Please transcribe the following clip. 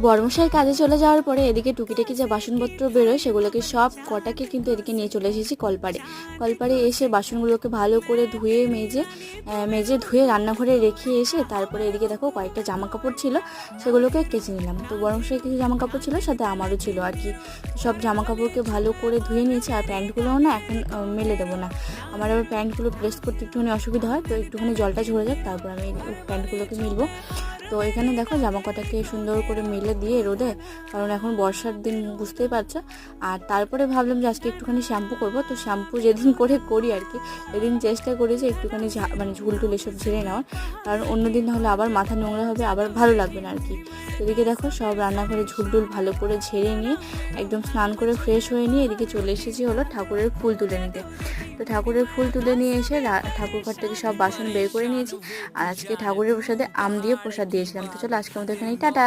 বড়মশাই কাজে চলে যাওয়ার পরে এদিকে টুকিটাকি যে বাসনপত্র বেরোয় সেগুলোকে সব কটাকে কিন্তু এদিকে নিয়ে চলে এসেছি কলপাড়ে এসে বাসনগুলোকে ভালো করে ধুয়ে মেজে ধুয়ে রান্নাঘরে রেখে এসে তারপরে এদিকে দেখো কয়েকটা জামা কাপড় ছিল সেগুলোকে কেচে নিলাম। তো বড়মশাই কিছু জামা কাপড় ছিল, সাথে আমারও ছিল আর কি। সব জামা কাপড়কে ভালো করে ধুয়ে নিয়েছি। আর প্যান্টগুলোও না এখন মেলে দেবো না, আমার আবার প্যান্টগুলো প্রেস করতে একটুখানি অসুবিধা হয়, তো একটুখানি জলটা ঝরে যাক তারপর আমি প্যান্টগুলোকে মিলবো। তো এখানে দেখো জামা কটাকে সুন্দর করে মেলে দিয়ে রোদে, কারণ এখন বর্ষার দিন বুঝতেই পারছো। আর তারপরে ভাবলাম যে আজকে একটুখানি শ্যাম্পু করব। তো শ্যাম্পু যেদিন করি আর কি, সেদিন চেষ্টা করি যে একটুখানি মানে ঝুল টুল এসব ঝেড়ে নেওয়ার, কারণ অন্যদিন হলে আবার মাথা নোংরা হবে, আবার ভালো লাগবে না আর কি। এদিকে দেখো সব রান্নাঘরে ঝুল টুল ভালো করে ঝেড়ে নিয়ে একদম স্নান করে ফ্রেশ হয়ে নিয়ে এদিকে চলে এসেছি হলো ঠাকুরের ফুল তুলে নিতে। তো ঠাকুরের ফুল তুলে নিয়ে এসে ঠাকুর ঘর থেকে সব বাসন বের করে নিয়েছি। আর আজকে ঠাকুরের প্রসাদে আম দিয়ে প্রসাদ দিয়েছিলাম। তো চলো আজকে আমাদের এখানেই টাটা।